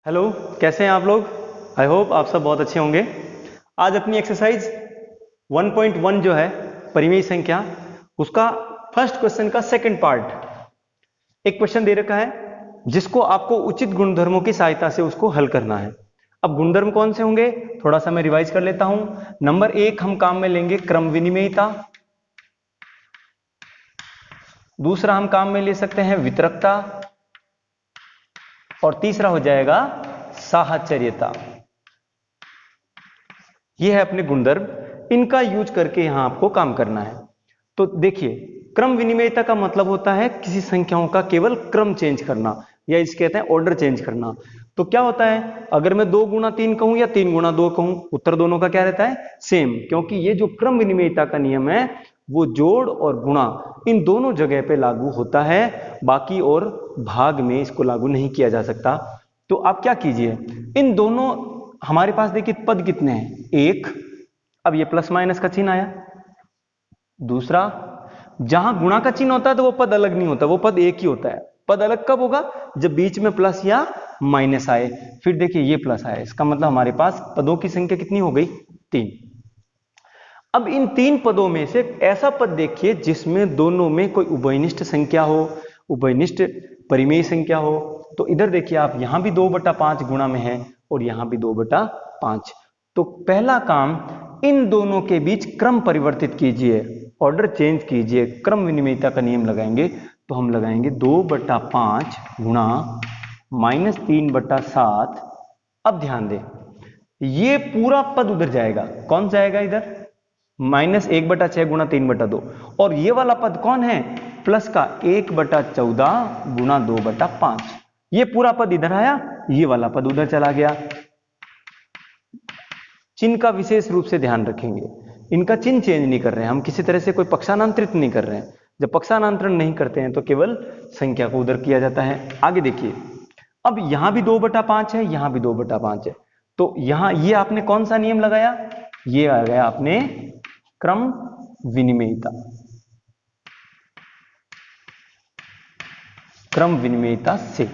Hello, कैसे हैं आप लोग। आई होप आप सब बहुत अच्छे होंगे। आज अपनी एक्सरसाइज 1.1 जो है परिमेय संख्या, उसका फर्स्ट क्वेश्चन का सेकंड पार्ट एक क्वेश्चन दे रखा है जिसको आपको उचित गुणधर्मों की सहायता से उसको हल करना है। अब गुणधर्म कौन से होंगे, थोड़ा सा मैं रिवाइज कर लेता हूं। नंबर 1 हम काम में लेंगे क्रम विनिमेयता, दूसरा हम काम में ले सकते हैं वितरकता, और तीसरा हो जाएगा साहचर्यता। ये है अपने गुणधर्म, इनका यूज करके यहां आपको काम करना है। तो देखिए, क्रम विनिमेयता का मतलब होता है किसी संख्याओं का केवल क्रम चेंज करना, या इसे कहते हैं ऑर्डर चेंज करना। तो क्या होता है, अगर मैं 2 गुणा 3 कहूं या 3 गुणा 2 कहूं, उत्तर दोनों का क्या रहता है, सेम। क्योंकि ये जो क्रम विनिमेयता का नियम है वो जोड़ और गुणा इन दोनों जगह पे लागू होता है, बाकी और भाग में इसको लागू नहीं किया जा सकता। तो आप क्या कीजिए, इन दोनों, हमारे पास देखिए पद कितने हैं, एक। अब ये प्लस माइनस का चिन्ह आया। दूसरा, जहां गुणा का चिन्ह होता है तो वो पद अलग नहीं होता, वो पद एक ही होता है। पद अलग कब होगा, जब बीच में प्लस या माइनस आए। फिर देखिए ये प्लस आए, इसका मतलब हमारे पास पदों की संख्या कितनी हो गई, 3। अब इन 3 पदों में से ऐसा पद देखिए जिसमें दोनों में कोई उभयनिष्ठ संख्या हो, उभयनिष्ठ परिमेय संख्या हो। तो इधर देखिए आप, यहां भी 2/5 गुणा में है और यहां भी 2/5। तो पहला काम, इन दोनों के बीच क्रम परिवर्तित कीजिए, ऑर्डर चेंज कीजिए, क्रम विनिमेयता का नियम लगाएंगे। तो हम लगाएंगे 2/5 गुणा -3/7। अब ध्यान दें, ये पूरा पद उधर जाएगा, कौन जाएगा इधर, -1/6 गुणा 3/2। और ये वाला पद कौन है, प्लस का 1/14 गुणा 2/5। ये पूरा पद इधर आया, ये वाला पद उधर चला गया। चिन्ह का विशेष रूप से ध्यान रखेंगे, इनका चिन्ह चेंज नहीं कर रहे हैं हम, किसी तरह से कोई पक्षांतरित नहीं कर रहे हैं। जब पक्षांतरण नहीं करते हैं तो केवल संख्या को उधर किया जाता है। आगे देखिए, अब यहां भी 2/5 है, यहां भी 2/5 है। तो यहां ये आपने कौन सा नियम लगाया, ये आ गया आपने क्रम विनिमेयता, क्रम विनिमेयता से।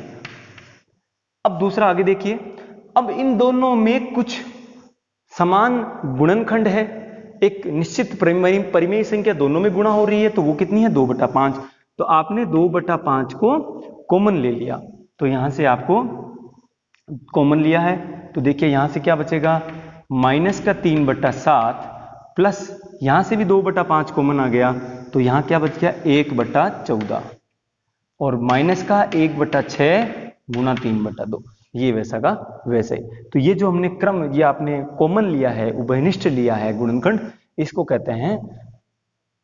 अब दूसरा आगे देखिए, अब इन दोनों में कुछ समान गुणनखंड है, एक निश्चित परिमेय संख्या दोनों में गुणा हो रही है, तो वो कितनी है, 2/5। तो आपने 2/5 को कॉमन ले लिया, तो यहां से आपको कॉमन लिया है, तो देखिए यहां से क्या बचेगा, -3/7 प्लस यहां से भी 2/5 कॉमन आ गया, तो यहां क्या बच गया, 1/14 और माइनस का 1/6 गुणा 3/2। ये वैसा का वैसे ही। तो ये जो हमने क्रम, ये आपने कॉमन लिया है, उभयनिष्ठ लिया है गुणनखंड, इसको कहते हैं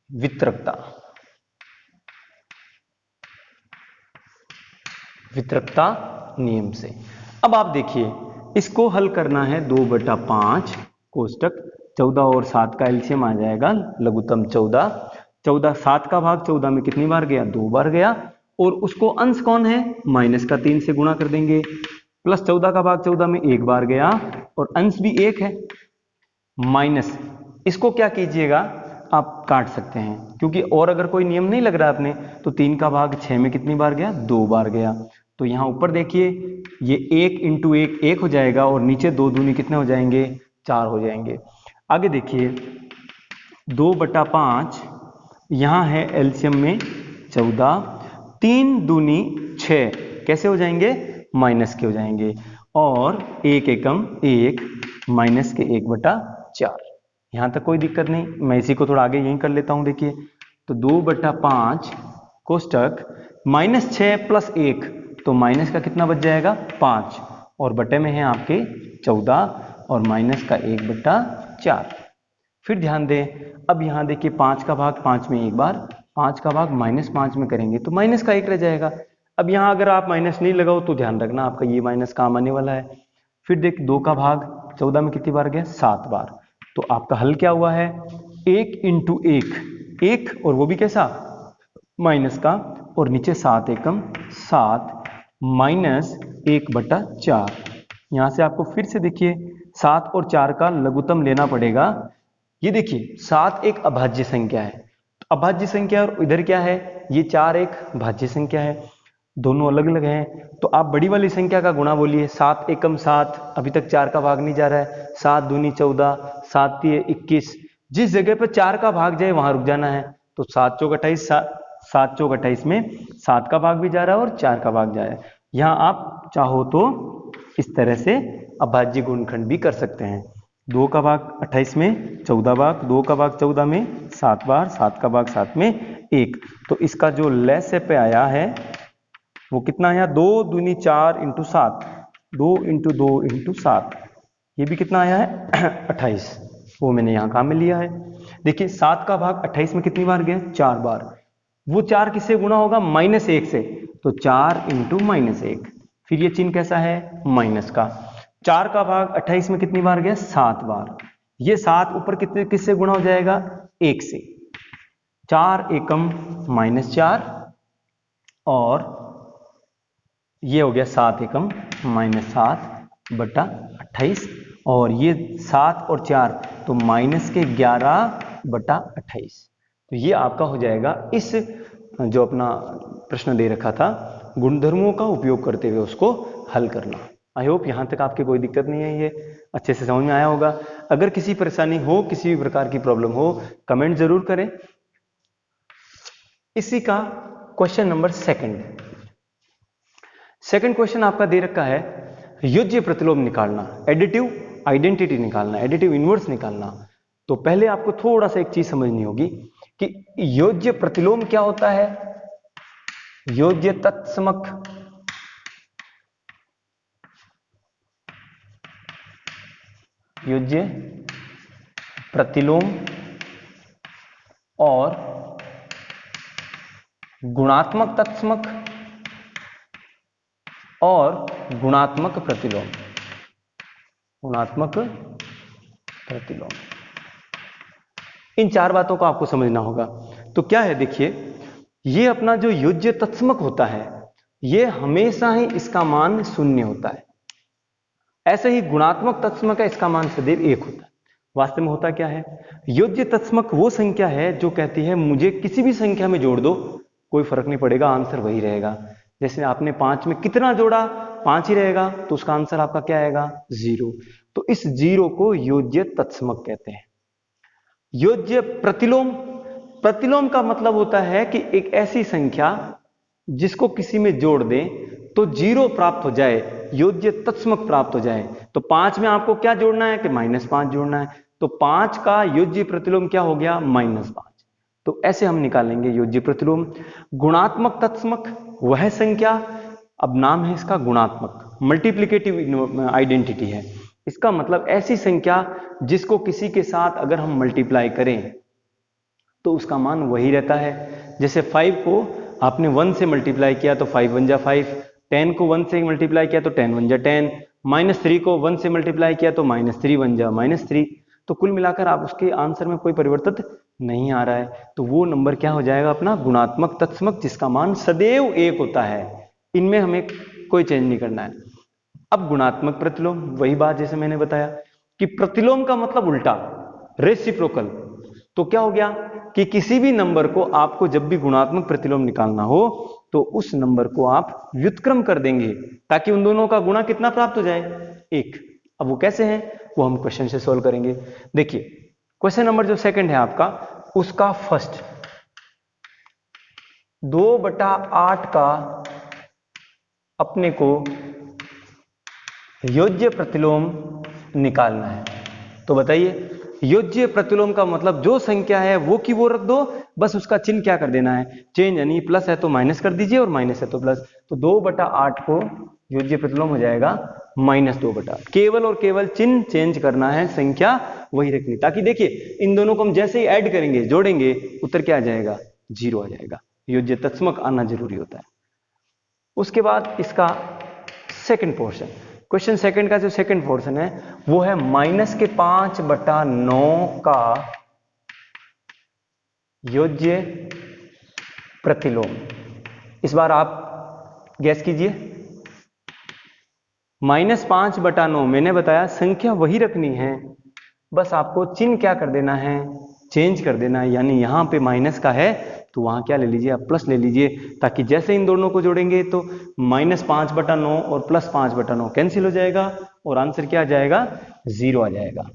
वितरकता, वितरकता नियम से। अब आप देखिए, इसको हल करना है, 2/5 कोष्टक 14 और 7 का एलसीएम आ जाएगा लघुत्तम 14। 14 7 का भाग 14 में कितनी बार गया, 2 बार गया। और उसको अंश कौन है, -3 से गुणा कर देंगे, प्लस 14 का भाग 14 में 1 बार गया और अंश भी 1 है, माइनस इसको क्या कीजिएगा, आप काट सकते हैं, क्योंकि और अगर कोई नियम नहीं लग रहा आपने, तो 3 का भाग 6 में कितनी बार गया, 2 बार गया। तो यहां ऊपर देखिए, ये 1 × 1 1 हो जाएगा, और नीचे 2 दूनी कितने हो जाएंगे, 4 हो जाएंगे। आगे देखिए, 2/5 यहां है एलसीएम में 14, 3 दूनी 6 कैसे हो जाएंगे, माइनस के हो जाएंगे, और 1 एकम 1 माइनस के 1/4। यहां तक कोई दिक्कत नहीं, मैं इसी को थोड़ा आगे यहीं कर लेता हूं। देखिए, तो 2/5 कोष्टक -6 + 1, तो माइनस का कितना बच जाएगा, 5, और बटे में है आपके 14 और माइनस का 1/4। फिर ध्यान दें, अब यहां देखिए 5 का भाग 5 में 1 बार, 5 का भाग -5 में करेंगे तो माइनस का 1 रह जाएगा। अब यहां अगर आप माइनस नहीं लगाओ तो ध्यान रखना आपका ये माइनस काम आने वाला है। फिर देख, 2 का भाग 14 में कितनी बार गया, 7 बार। तो आपका हल क्या हुआ है, 1 × 1 1, और वो भी कैसा, माइनस का, और नीचे 7 एकम 7 माइनस 1/4। यहां से आपको फिर से देखिए 7 और 4 का लघुत्तम लेना पड़ेगा। ये देखिए 7 एक अभाज्य संख्या है, तो अभाज्य संख्या, और इधर क्या है, ये 4 एक भाज्य संख्या है। दोनों अलग अलग हैं, तो आप बड़ी वाली संख्या का गुणा बोलिए। 7 एकम 7, अभी तक 4 का भाग नहीं जा रहा है। 7 दूनी 14, 7 तिये 21। जिस जगह पर 4 का भाग जाए वहां रुक जाना है। तो 7 चौक 28, 7 चौक 28 में 7 का भाग भी जा रहा है और 4 का भाग जा रहा है। यहाँ आप चाहो तो इस तरह से अभाज्य गुणनखंड भी कर सकते हैं। 2 का भाग 28 में 14 भाग, 2 का भाग 14 में 7 बार, 7 का भाग 7 में 1। तो इसका जो लैसे पे आया है वो कितना आया, 2 दूनी 4 इंटू 7, 2 इंटू 2 इंटू 7, ये भी कितना आया है 28। वो मैंने यहाँ काम में लिया है। देखिए 7 का भाग 28 में कितनी बार गया, 4 बार। वो 4 किससे गुणा होगा, -1 से, तो 4 इंटू -1। फिर ये चिन्ह कैसा है, माइनस का। 4 का भाग 28 में कितनी बार गया, 7 बार। ये 7 ऊपर कितने किससे गुणा हो जाएगा, 1 से। 4 एकम -4 और ये हो गया 7 एकम -7 बटा 28, और ये 7 और 4 तो -11 बटा 28। तो ये आपका हो जाएगा इस जो अपना प्रश्न दे रखा था गुणधर्मों का उपयोग करते हुए उसको हल करना। आई होप यहाँ तक आपके कोई दिक्कत नहीं है, ये अच्छे से समझ में आया होगा। अगर किसी परेशानी हो, किसी भी प्रकार की प्रॉब्लम हो, कमेंट जरूर करें। इसी का क्वेश्चन नंबर सेकंड क्वेश्चन आपका दे रखा है योज्य प्रतिलोम निकालना, एडिटिव आइडेंटिटी निकालना, एडिटिव इनवर्स निकालना। तो पहले आपको थोड़ा सा एक चीज समझनी होगी कि योज्य प्रतिलोम क्या होता है, योज्य तत्समक, योज्य प्रतिलोम और गुणात्मक तत्समक और गुणात्मक प्रतिलोम, गुणात्मक प्रतिलोम, इन 4 बातों को आपको समझना होगा। तो क्या है, देखिए ये अपना जो योज्य तत्समक होता है ये हमेशा ही इसका मान 0 होता है। ऐसे ही गुणात्मक तत्समक है, इसका मान सदैव 1 होता है। वास्तव में होता क्या है, योज्य तत्समक वो संख्या है जो कहती है मुझे किसी भी संख्या में जोड़ दो, कोई फर्क नहीं पड़ेगा, आंसर वही रहेगा। जैसे आपने 5 में कितना जोड़ा, 5 ही रहेगा, तो उसका आंसर आपका क्या आएगा, 0। तो इस 0 को योज्य तत्समक कहते हैं। योज्य प्रतिलोम, प्रतिलोम का मतलब होता है कि एक ऐसी संख्या जिसको किसी में जोड़ दें तो 0 प्राप्त हो जाए, योज्य तत्समक प्राप्त हो जाए। तो 5 में आपको क्या जोड़ना है कि -5 जोड़ना है, तो 5 का योज्य प्रतिलोम क्या हो गया, -5। तो ऐसे हम निकालेंगे योज्य प्रतिलोम। गुणात्मक तत्समक वह संख्या, अब नाम है इसका गुणात्मक, मल्टीप्लिकेटिव आइडेंटिटी है। इसका मतलब ऐसी संख्या जिसको किसी के साथ अगर हम मल्टीप्लाई करें तो उसका मान वही रहता है। जैसे 5 को आपने 1 से मल्टीप्लाई किया तो 5 1 जा 5, 10 को 1 से मल्टीप्लाई किया तो 10 1 जा 10, -3 को 1 से मल्टीप्लाई किया तो -3 1 जा -3। तो कुल मिलाकर आप उसके आंसर में कोई परिवर्तन नहीं आ रहा है, तो वो नंबर क्या हो जाएगा अपना गुणात्मक तत्समक, जिसका मान सदैव 1 होता है। इनमें हमें कोई चेंज नहीं करना है। अब गुणात्मक प्रतिलोम, वही बात जैसे मैंने बताया कि प्रतिलोम का मतलब उल्टा, रेसिप्रोकल। तो क्या हो गया कि किसी भी नंबर को आपको जब भी गुणात्मक प्रतिलोम निकालना हो तो उस नंबर को आप व्युत्क्रम कर देंगे ताकि उन दोनों का गुणा कितना प्राप्त हो जाए, 1। अब वो कैसे है वो हम क्वेश्चन से सोल्व करेंगे। देखिए क्वेश्चन नंबर जो सेकंड है आपका, उसका फर्स्ट 2/8 का अपने को योज्य प्रतिलोम निकालना है। तो बताइए योज्य प्रतिलोम का मतलब जो संख्या है वो की वो रख दो, बस उसका चिन्ह क्या कर देना है, चेंज, यानी प्लस है तो माइनस कर दीजिए और माइनस है तो प्लस। तो 2/8 को योज्य प्रतिलोम हो जाएगा -2/8। केवल और केवल चिन्ह चेंज करना है, संख्या वही रखनी, ताकि देखिए इन दोनों को हम जैसे ही ऐड करेंगे, जोड़ेंगे, उत्तर क्या आ जाएगा, 0 आ जाएगा। योज्य तत्समक आना जरूरी होता है। उसके बाद इसका सेकंड पोर्शन, क्वेश्चन सेकंड का जो सेकंड पोर्शन है वो है -5/9 का योज्य प्रतिलोम। इस बार आप गैस कीजिए, -5/9 मैंने बताया संख्या वही रखनी है, बस आपको चिन्ह क्या कर देना है, चेंज कर देना है, यानी यहां पे माइनस का है तो वहां क्या ले लीजिए, आप प्लस ले लीजिए, ताकि जैसे इन दोनों को जोड़ेंगे तो -5/9 और +5/9 कैंसिल हो जाएगा और आंसर क्या आ जाएगा, 0 आ जाएगा।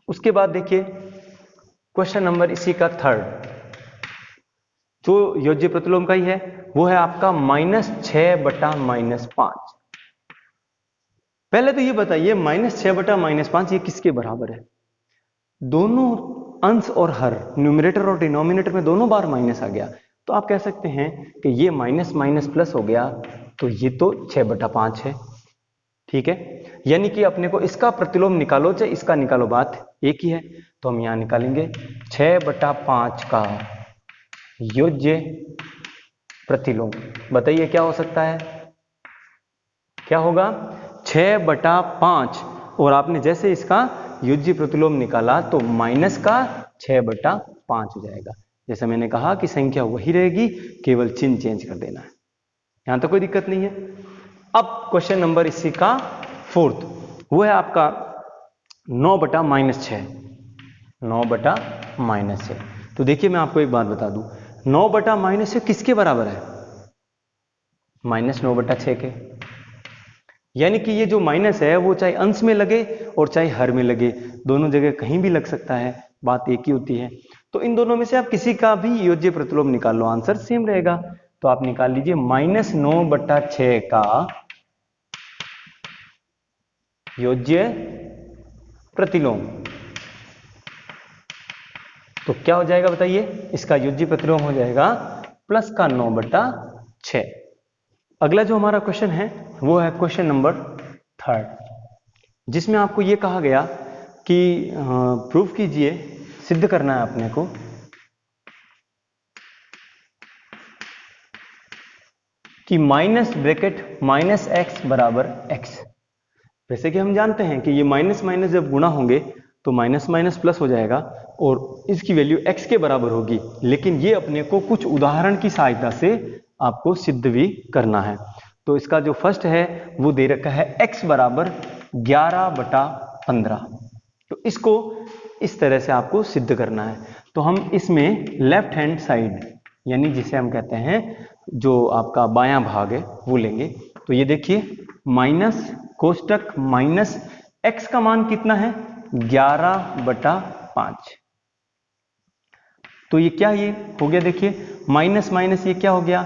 उसके बाद देखिए क्वेश्चन नंबर इसी का थर्ड, जो योज्य प्रतिलोम का ही है, वो है आपका -6/-5। पहले तो ये बताइए -6/-5 ये किसके बराबर है? दोनों अंश और हर, न्यूमरेटर और डिनोमिनेटर में दोनों बार माइनस आ गया, तो आप कह सकते हैं कि ये माइनस माइनस प्लस हो गया, तो ये तो 6/5 है। ठीक है, यानी कि अपने को इसका प्रतिलोम निकालो चाहे इसका निकालो, बात एक ही है। तो हम यहां निकालेंगे 6/5 का योज्य प्रतिलोम। बताइए क्या हो सकता है, क्या होगा, 6/5, और आपने जैसे इसका योज्य प्रतिलोम निकाला तो माइनस का 6/5 हो जाएगा। जैसे मैंने कहा कि संख्या वही रहेगी, केवल चिन्ह चेंज कर देना है, यहां तो कोई दिक्कत नहीं है। अब क्वेश्चन नंबर इसी का फोर्थ, वो है आपका 9/-6। 9/-6। तो देखिए मैं आपको एक बात बता दूं, 9/-6 किसके बराबर है, -9/6 के। यानी कि ये जो माइनस है वो चाहे अंश में लगे और चाहे हर में लगे, दोनों जगह कहीं भी लग सकता है, बात एक ही होती है। तो इन दोनों में से आप किसी का भी योज्य प्रतिलोम निकाल लो, आंसर सेम रहेगा। तो आप निकाल लीजिए -9/6 का योज्य प्रतिलोम। तो क्या हो जाएगा बताइए, इसका योज्य प्रतिलोम हो जाएगा प्लस का 9/6। अगला जो हमारा क्वेश्चन है वो है क्वेश्चन नंबर थर्ड, जिसमें आपको ये कहा गया कि प्रूफ कीजिए, सिद्ध करना है अपने को कि -(-x = x)। वैसे कि हम जानते हैं कि ये माइनस माइनस जब गुणा होंगे तो माइनस माइनस प्लस हो जाएगा और इसकी वैल्यू x के बराबर होगी, लेकिन ये अपने को कुछ उदाहरण की सहायता से आपको सिद्ध भी करना है। तो इसका जो फर्स्ट है वो दे रखा है x = 11/15। तो इसको इस तरह से आपको सिद्ध करना है। तो हम इसमें लेफ्ट हैंड साइड, यानी जिसे हम कहते हैं जो आपका बायां भाग है वो लेंगे। तो ये देखिए माइनस कोष्टक माइनस x का मान कितना है, 11/5। तो ये क्या, ये हो गया, देखिए माइनस माइनस ये क्या हो गया,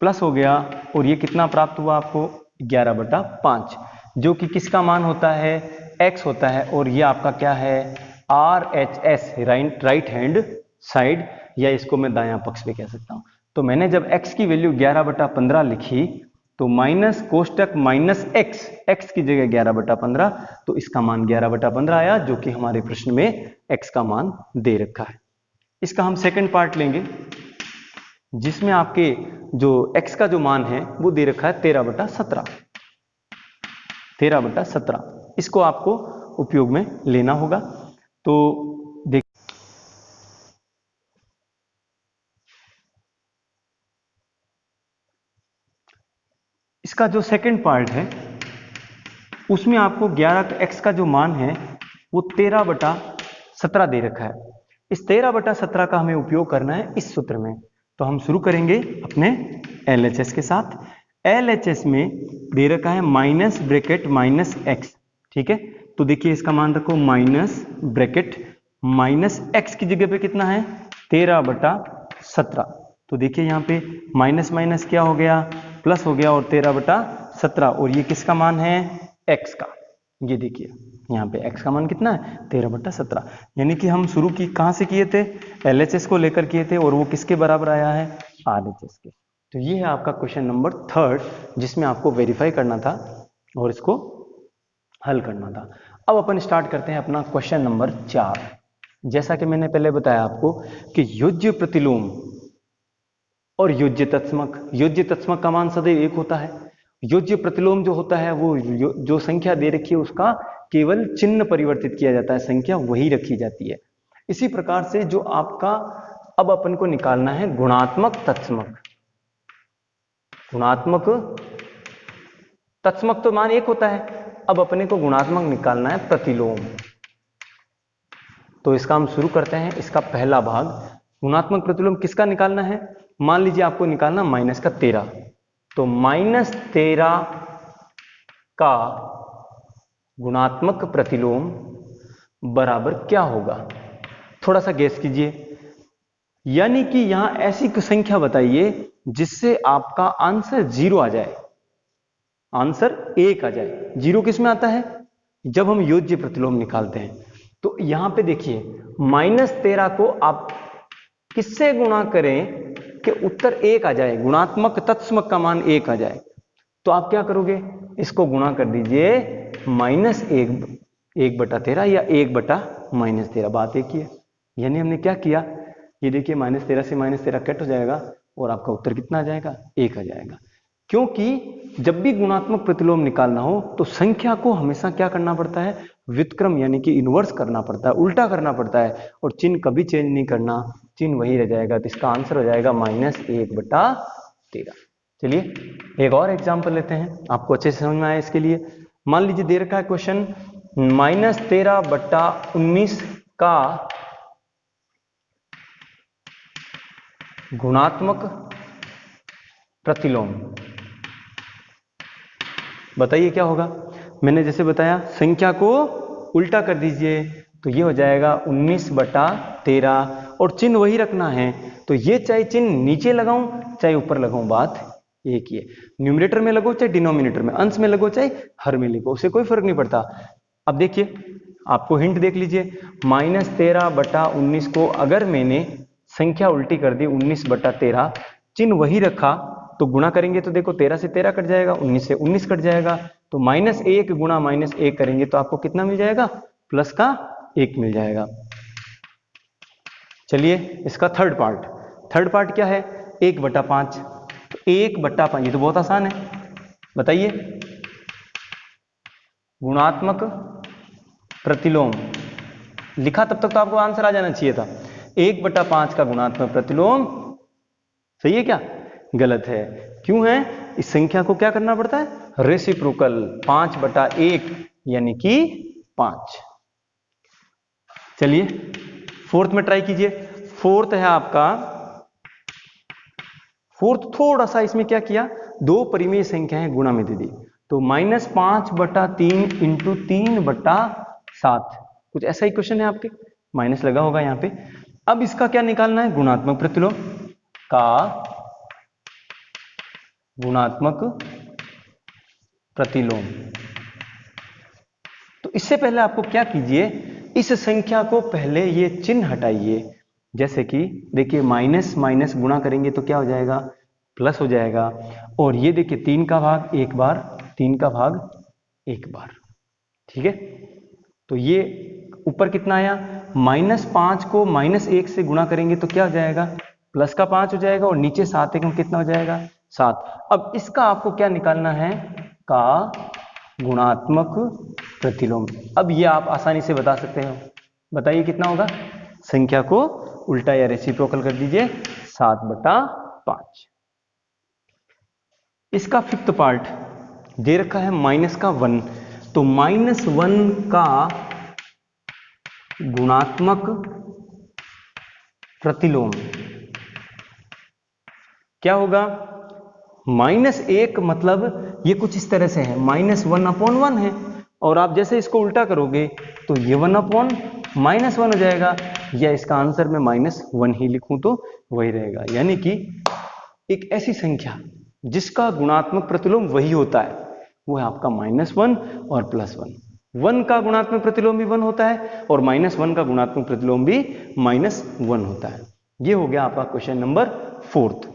प्लस हो गया, और ये कितना प्राप्त हुआ आपको, 11/5, जो कि किसका मान होता है, x होता है। और ये आपका क्या है, RHS, राइट हैंड साइड, या इसको मैं दायां पक्ष भी कह सकता हूं। तो मैंने जब x की वैल्यू 11/15 लिखी तो माइनस कोष्टक माइनस x की जगह 11/15, तो इसका मान 11/15 आया, जो कि हमारे प्रश्न में x का मान दे रखा है। इसका हम सेकंड पार्ट लेंगे, जिसमें आपके जो x का जो मान है वो दे रखा है 13/17। 13/17 इसको आपको उपयोग में लेना होगा। तो देख, इसका जो सेकंड पार्ट है उसमें आपको 11x का जो मान है वो 13/17 दे रखा है। इस 13/17 का हमें उपयोग करना है इस सूत्र में। तो हम शुरू करेंगे अपने LHS के साथ। LHS में दे रखा है माइनस ब्रैकेट माइनस x, ठीक है। तो देखिए इसका मान रखो माइनस ब्रैकेट माइनस x की जगह पे कितना है, 13/17। तो देखिए यहाँ पे माइनस माइनस क्या हो गया, प्लस हो गया, और 13/17, और ये किसका मान है, x का। ये देखिए यहाँ पे x का मान कितना है, 13/17। यानी कि हम शुरू की कहाँ से किए थे, LHS को लेकर किए थे, और वो किसके बराबर आया है, RHS के। तो ये है आपका क्वेश्चन नंबर थर्ड, जिसमें आपको वेरीफाई करना था और इसको हल करना था। अब अपन स्टार्ट करते हैं अपना क्वेश्चन नंबर 4। जैसा कि मैंने पहले बताया आपको कि योज्य प्रतिलोम और योज्य तत्समक का मान सदैव एक होता है। योज्य प्रतिलोम जो होता है वो जो संख्या दे रखी है उसका केवल चिन्ह परिवर्तित किया जाता है, संख्या वही रखी जाती है। इसी प्रकार से जो आपका अब अपन को निकालना है गुणात्मक तत्समक। गुणात्मक तत्समक तो मान एक होता है, अब अपने को गुणात्मक निकालना है प्रतिलोम। तो इसका हम शुरू करते हैं। इसका पहला भाग गुणात्मक प्रतिलोम किसका निकालना है? मान लीजिए आपको निकालना माइनस का 13, तो माइनस 13 का गुणात्मक प्रतिलोम बराबर क्या होगा? थोड़ा सा गेस कीजिए। यानी कि यहां ऐसी संख्या बताइए जिससे आपका आंसर 0 आ जाए, आंसर 1 आ जाए। 0 किस में आता है? जब हम योज्य प्रतिलोम निकालते हैं। तो यहां पे देखिए -13 को आप किससे गुणा करें कि उत्तर 1 आ जाए, गुणात्मक तत्समक का मान 1 आ जाए। तो आप क्या करोगे? इसको गुणा कर दीजिए -1/13 या 1/-13, बात एक ही है। यानी हमने क्या किया, ये देखिए -13 से -13 कट हो जाएगा और आपका उत्तर कितना आ जाएगा? 1 आ जाएगा। क्योंकि जब भी गुणात्मक प्रतिलोम निकालना हो तो संख्या को हमेशा क्या करना पड़ता है? व्युत्क्रम यानी कि इनवर्स करना पड़ता है, उल्टा करना पड़ता है, और चिन्ह कभी चेंज नहीं करना, चिन्ह वही रह जाएगा। तो इसका आंसर हो जाएगा -1/13। चलिए एक और एग्जाम्पल लेते हैं, आपको अच्छे से समझ में आए इसके लिए। मान लीजिए दे रखा है क्वेश्चन, -13/19 का गुणात्मक प्रतिलोम बताइए क्या होगा? मैंने जैसे बताया संख्या को उल्टा कर दीजिए, तो ये हो जाएगा 19/13, और चिन्ह वही रखना है। तो ये चाहे चिन्ह नीचे लगाऊं चाहे ऊपर लगाऊं, बात एक ही है। न्यूमरेटर में लगो चाहे डिनोमिनेटर में, अंश में लगो चाहे हर में लिखो, उससे कोई फर्क नहीं पड़ता। अब देखिए आपको हिंट देख लीजिए, -13/19 को अगर मैंने संख्या उल्टी कर दी 19/13, चिन्ह वही रखा, तो गुणा करेंगे तो देखो 13 से 13 कट जाएगा, 19 से 19 कट जाएगा, तो -1 गुणा -1 करेंगे तो आपको कितना मिल जाएगा? प्लस का 1 मिल जाएगा। चलिए इसका थर्ड पार्ट क्या है? 1/5। तो 1/5 ये तो बहुत आसान है, बताइए। गुणात्मक प्रतिलोम लिखा तब तक तो आपको आंसर आ जाना चाहिए था। 1/5 का गुणात्मक प्रतिलोम सही है क्या? गलत है। क्यों है? इस संख्या को क्या करना पड़ता है? रेसिप्रोकल, 5/1 यानी कि 5। चलिए फोर्थ में ट्राई कीजिए। फोर्थ है आपका, फोर्थ थोड़ा सा इसमें क्या किया, दो परिमेय संख्याएं गुणा में दे दी, तो -5/3 इंटू 3/7, कुछ ऐसा ही क्वेश्चन है आपके, माइनस लगा होगा यहां पे। अब इसका क्या निकालना है? गुणात्मक प्रतिलोम का गुणात्मक प्रतिलोम। तो इससे पहले आपको क्या कीजिए, इस संख्या को पहले ये चिन्ह हटाइए। जैसे कि देखिए माइनस माइनस गुणा करेंगे तो क्या हो जाएगा? प्लस हो जाएगा। और ये देखिए 3 का भाग एक बार, 3 का भाग एक बार, ठीक है। तो ये ऊपर कितना आया? -5 को -1 से गुणा करेंगे तो क्या हो जाएगा? प्लस का 5 हो जाएगा, और नीचे 7 एकम कितना हो जाएगा? 7। अब इसका आपको क्या निकालना है? का गुणात्मक प्रतिलोम। अब ये आप आसानी से बता सकते हो, बताइए कितना होगा? संख्या को उल्टा या रेसिप्रोकल कर दीजिए, 7/5। इसका फिफ्थ पार्ट दे रखा है -1, तो -1 का गुणात्मक प्रतिलोम क्या होगा? -1 मतलब ये कुछ इस तरह से है, -1/1 है, और आप जैसे इसको उल्टा करोगे तो ये 1/-1 हो जाएगा, या इसका आंसर में -1 ही लिखूं तो वही रहेगा। यानी कि एक ऐसी संख्या जिसका गुणात्मक प्रतिलोम वही होता है, वो है आपका -1 और +1। 1 का गुणात्मक प्रतिलोम भी 1 होता है, और -1 का गुणात्मक प्रतिलोम भी -1 होता है। ये हो गया आपका क्वेश्चन नंबर 4।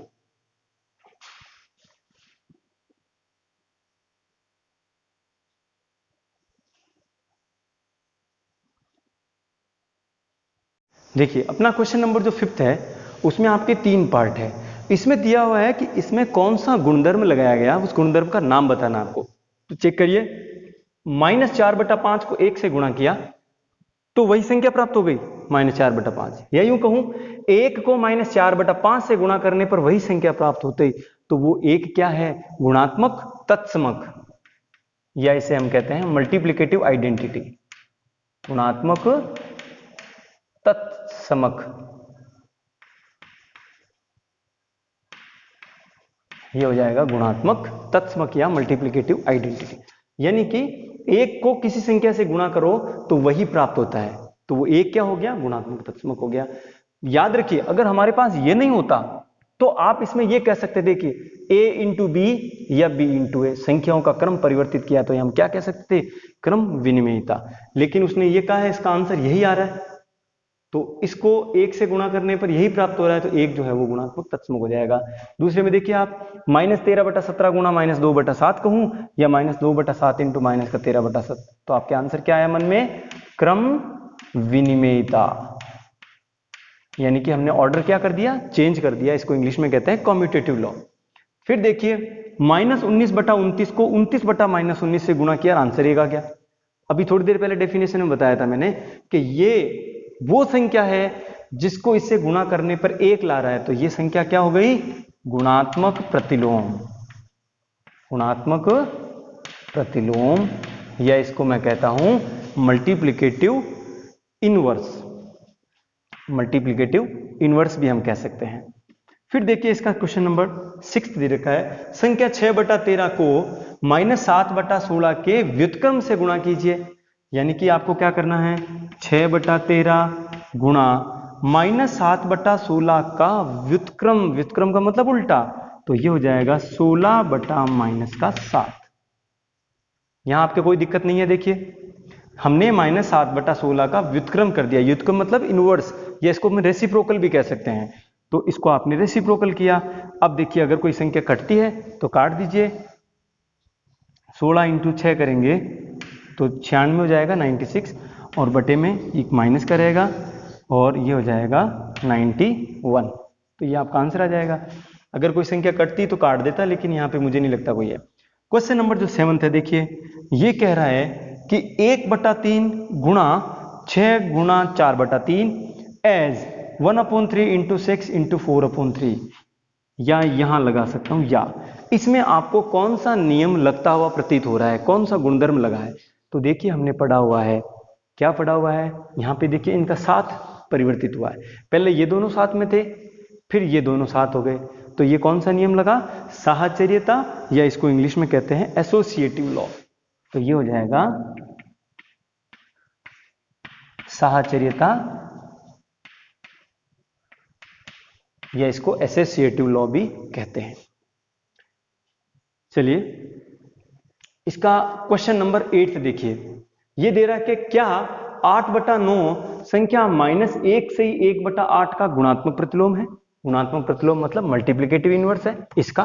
देखिए अपना क्वेश्चन नंबर जो 5 है उसमें आपके 3 पार्ट है। इसमें दिया हुआ है कि इसमें कौन सा गुणधर्म लगाया गया, उस गुणधर्म का नाम बताना आपको। तो चेक करिए, -4/5 को 1 से गुणा किया तो वही संख्या प्राप्त हो गई, -4/5। या यूं कहूं 1 को -4/5 से गुणा करने पर वही संख्या प्राप्त होती, तो वो 1 क्या है? गुणात्मक तत्समक, या इसे हम कहते हैं मल्टीप्लिकेटिव आइडेंटिटी। गुणात्मक तत्समक, ये हो जाएगा गुणात्मक तत्समक या मल्टीप्लिकेटिव आइडेंटिटी। यानी कि एक को किसी संख्या से गुणा करो तो वही प्राप्त होता है, तो वो एक क्या हो गया, गुणात्मक तत्समक हो गया। याद रखिए अगर हमारे पास ये नहीं होता तो आप इसमें ये कह सकते, देखिए a इंटू बी या b इंटू ए, संख्याओं का क्रम परिवर्तित किया तो हम क्या कह सकते थे, क्रम विनिमेयता। लेकिन उसने ये कहा है, इसका आंसर यही आ रहा है, तो इसको एक से गुणा करने पर यही प्राप्त हो रहा है, तो एक जो है वो गुणात्मक तत्समक हो जाएगा। दूसरे में देखिए आप -13/17 गुणा -2/7 कहूं या -2/7 इंटू -13/7, तो आपके आंसर क्या आया मन में, क्रम विनिमेयता। यानी कि हमने ऑर्डर क्या कर दिया, चेंज कर दिया, इसको इंग्लिश में कहते हैं कम्यूटेटिव लॉ। फिर देखिए -19/29 को 29/-19 से गुणा किया, आंसर एक आ गया। अभी थोड़ी देर पहले डेफिनेशन में बताया था मैंने कि ये वो संख्या है जिसको इससे गुणा करने पर एक ला रहा है, तो ये संख्या क्या हो गई, गुणात्मक प्रतिलोम, गुणात्मक प्रतिलोम, या इसको मैं कहता हूं मल्टीप्लिकेटिव इनवर्स, मल्टीप्लिकेटिव इनवर्स भी हम कह सकते हैं। फिर देखिए इसका क्वेश्चन नंबर 6 दे रखा है, संख्या 6/13 को -7/16 के व्युत्क्रम से गुणा कीजिए। यानी कि आपको क्या करना है, 6/13 गुणा -7/16 का व्युत्क्रम, व्युत्क्रम का मतलब उल्टा, तो ये हो जाएगा 16/-7। यहां आपके कोई दिक्कत नहीं है, देखिए हमने -7/16 का व्युत्क्रम कर दिया, व्युत्क्रम मतलब इनवर्स, या इसको हम रेसिप्रोकल भी कह सकते हैं, तो इसको आपने रेसिप्रोकल किया। अब देखिए अगर कोई संख्या कटती है तो काट दीजिए, 16 इंटू 6 करेंगे तो 96 हो जाएगा 96, और बटे में एक माइनस का रहेगा और ये हो जाएगा 91, तो ये आपका आंसर आ जाएगा। अगर कोई संख्या कटती तो काट देता, लेकिन यहाँ पे मुझे नहीं लगता कोई है। क्वेश्चन नंबर जो 7 है, देखिए ये कह रहा है कि 1/3 गुणा 6 गुणा 4/3 एज 1/3 इंटू 6 इंटू 4/3, या यहां लगा सकता हूं या, इसमें आपको कौन सा नियम लगता हुआ प्रतीत हो रहा है, कौन सा गुणधर्म लगा है, तो देखिए हमने पढ़ा हुआ है, क्या पढ़ा हुआ है, यहाँ पे देखिए इनका साथ परिवर्तित हुआ है, पहले ये दोनों साथ में थे फिर ये दोनों साथ हो गए, तो ये कौन सा नियम लगा, साहचर्यता, या इसको इंग्लिश में कहते हैं एसोसिएटिव लॉ, तो ये हो जाएगा साहचर्यता, या इसको एसोसिएटिव लॉ भी कहते हैं। चलिए इसका क्वेश्चन नंबर 8 देखिए, ये दे रहा है कि क्या 8/9 संख्या -1 से 1/8 का गुणात्मक प्रतिलोम है। गुणात्मक प्रतिलोम मतलब मल्टीप्लिकेटिव इनवर्स है इसका,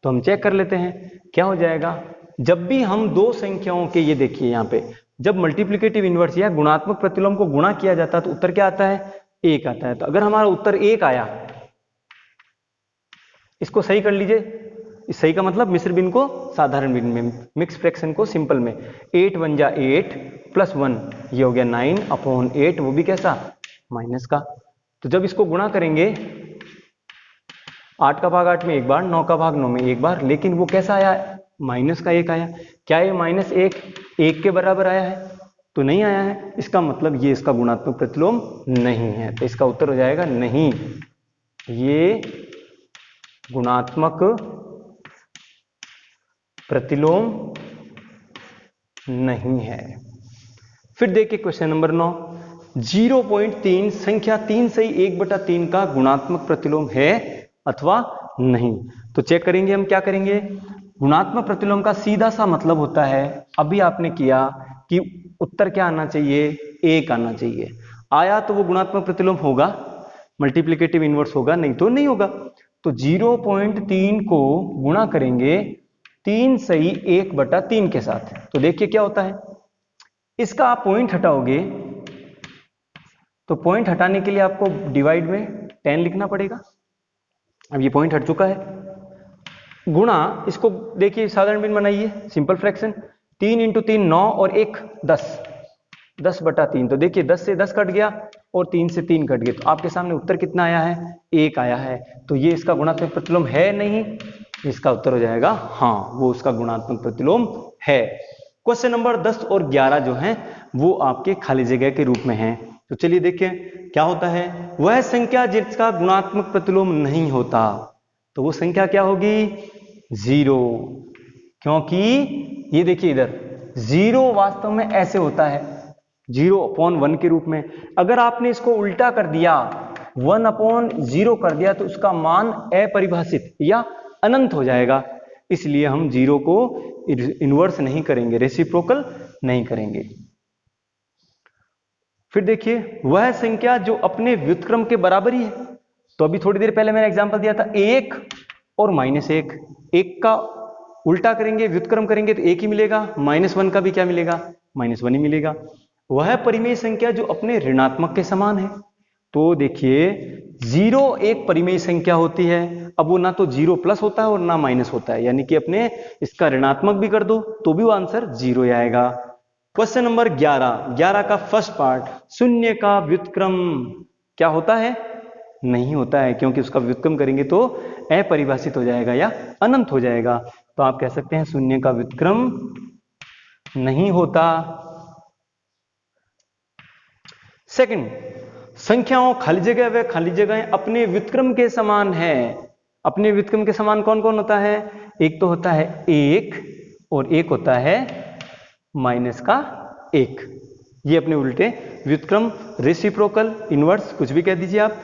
तो हम चेक कर लेते हैं क्या हो जाएगा। जब भी हम दो संख्याओं के, ये देखिए यहाँ पे जब मल्टीप्लिकेटिव इनवर्स या गुणात्मक प्रतिलोम को गुणा किया जाता है तो उत्तर क्या आता है, 1 आता है। तो अगर हमारा उत्तर 1 आया, इसको सही कर लीजिए, इस सही का मतलब मिश्र भिन्न को साधारण भिन्न में, मिक्स फ्रैक्शन को सिंपल में, 8 1 जा 8 प्लस 1 ये हो गया 9/8, वो भी कैसा, माइनस का। तो जब इसको गुणा करेंगे 8 का भाग 8 में एक बार, 9 का भाग 9 में एक बार, लेकिन वो कैसा आया, माइनस का 1 आया। क्या ये -1 1 के बराबर आया है, तो नहीं आया है, इसका मतलब ये इसका गुणात्मक प्रतिलोम नहीं है, तो इसका उत्तर हो जाएगा नहीं, ये गुणात्मक प्रतिलोम नहीं है। फिर देखिए क्वेश्चन नंबर 9, 0.3 संख्या 3 से 1/3 का गुणात्मक प्रतिलोम है अथवा नहीं। तो चेक करेंगे हम, क्या करेंगे, गुणात्मक प्रतिलोम का सीधा सा मतलब होता है, अभी आपने किया कि उत्तर क्या आना चाहिए, 1 आना चाहिए, आया तो वो गुणात्मक प्रतिलोम होगा, मल्टीप्लिकेटिव इनवर्स होगा, नहीं तो नहीं होगा। तो 0.3 को गुणा करेंगे 3 सही 1/3 के साथ, तो देखिए क्या होता है, इसका आप पॉइंट हटाओगे तो पॉइंट हटाने के लिए आपको डिवाइड में 10 लिखना पड़ेगा। अब ये पॉइंट हट चुका है, गुणा, इसको देखिए साधारण भिन्न बनाइए, सिंपल फ्रैक्शन, 3 × 3 9 और 1 10, 10/3, तो देखिए 10 से 10 कट गया और 3 से 3 कट गए, तो आपके सामने उत्तर कितना आया है, 1 आया है। तो ये इसका गुणात्मक प्रतिलोम है नहीं, इसका उत्तर हो जाएगा हाँ, वो उसका गुणात्मक प्रतिलोम है। क्वेश्चन नंबर 10 और 11 जो हैं वो आपके खाली जगह के रूप में हैं। तो चलिए देखिए क्या होता है, वह संख्या जिसका गुणात्मक प्रतिलोम नहीं होता, तो वो संख्या क्या होगी, 0। क्योंकि ये देखिए इधर 0 वास्तव में ऐसे होता है 0/1 के रूप में। अगर आपने इसको उल्टा कर दिया 1/0 कर दिया तो उसका मान अपरिभाषित या अनंत हो जाएगा। इसलिए हम 0 को इन्वर्स नहीं करेंगे, रेसिप्रोकल नहीं करेंगे। फिर देखिए वह संख्या जो अपने व्युत्क्रम के बराबर ही है। तो अभी थोड़ी देर पहले मैंने एग्जांपल दिया था 1 और -1। 1 का उल्टा करेंगे, व्युत्क्रम करेंगे तो 1 ही मिलेगा, -1 का भी क्या मिलेगा, -1 ही मिलेगा। वह परिमेय संख्या जो अपने ऋणात्मक के समान है। तो देखिए 0 एक परिमेय संख्या होती है। अब वो ना तो 0 प्लस होता है और ना माइनस होता है, यानी कि अपने इसका ऋणात्मक भी कर दो तो भी वो आंसर 0 ही आएगा। क्वेश्चन नंबर 11 का फर्स्ट पार्ट, शून्य का व्युत्क्रम क्या होता है, नहीं होता है, क्योंकि उसका व्युत्क्रम करेंगे तो अपरिभाषित हो जाएगा या अनंत हो जाएगा। तो आप कह सकते हैं शून्य का व्युत्क्रम नहीं होता। सेकंड, संख्याओं खाली जगह व खाली जगह अपने व्युत्क्रम के समान है। अपने व्युत्क्रम के समान कौन कौन होता है, एक तो होता है 1 और एक होता है -1। ये अपने उल्टे व्युत्क्रम, रेसिप्रोकल, इनवर्स, कुछ भी कह दीजिए आप।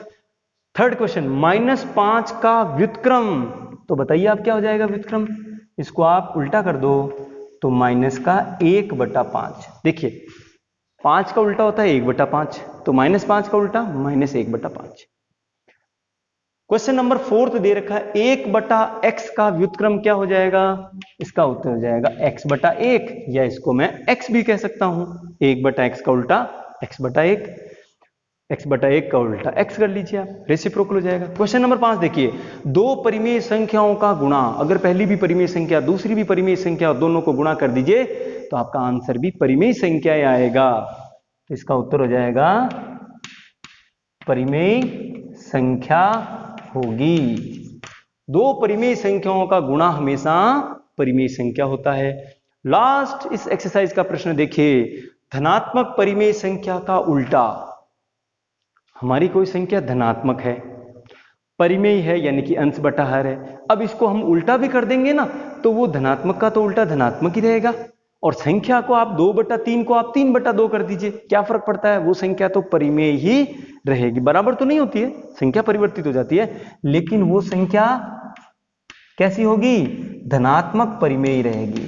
थर्ड क्वेश्चन, -5 का व्युत्क्रम, तो बताइए आप क्या हो जाएगा व्युत्क्रम। इसको आप उल्टा कर दो तो -1/5। देखिए 5 का उल्टा होता है 1/5, तो -5 का उल्टा -1/5। क्वेश्चन नंबर 4 दे रखा है 1/x का व्युत्क्रम क्या हो जाएगा, इसका उत्तर हो जाएगा x/1, या इसको मैं x भी कह सकता हूं। 1/x का उल्टा x/1, x/1 का उल्टा x कर लीजिए आप, रेसिप्रोकल हो जाएगा। क्वेश्चन नंबर 5 देखिए, दो परिमेय संख्याओं का गुणा, अगर पहली भी परिमेय संख्या दूसरी भी परिमेय संख्या दोनों को गुणा कर दीजिए तो आपका आंसर भी परिमेय संख्या ही आएगा। तो इसका उत्तर हो जाएगा परिमेय संख्या होगी। दो परिमेय संख्याओं का गुणा हमेशा परिमेय संख्या होता है। लास्ट इस एक्सरसाइज का प्रश्न देखिए, धनात्मक परिमेय संख्या का उल्टा। हमारी कोई संख्या धनात्मक है, परिमेय है, यानी कि अंश बटा हर है। अब इसको हम उल्टा भी कर देंगे ना तो वो धनात्मक का तो उल्टा धनात्मक ही रहेगा, और संख्या को आप 2/3 को आप 3/2 कर दीजिए, क्या फर्क पड़ता है, वो संख्या तो परिमेय ही रहेगी। बराबर तो नहीं होती है, संख्या परिवर्तित हो जाती है, लेकिन वो संख्या कैसी होगी, धनात्मक परिमेय रहेगी।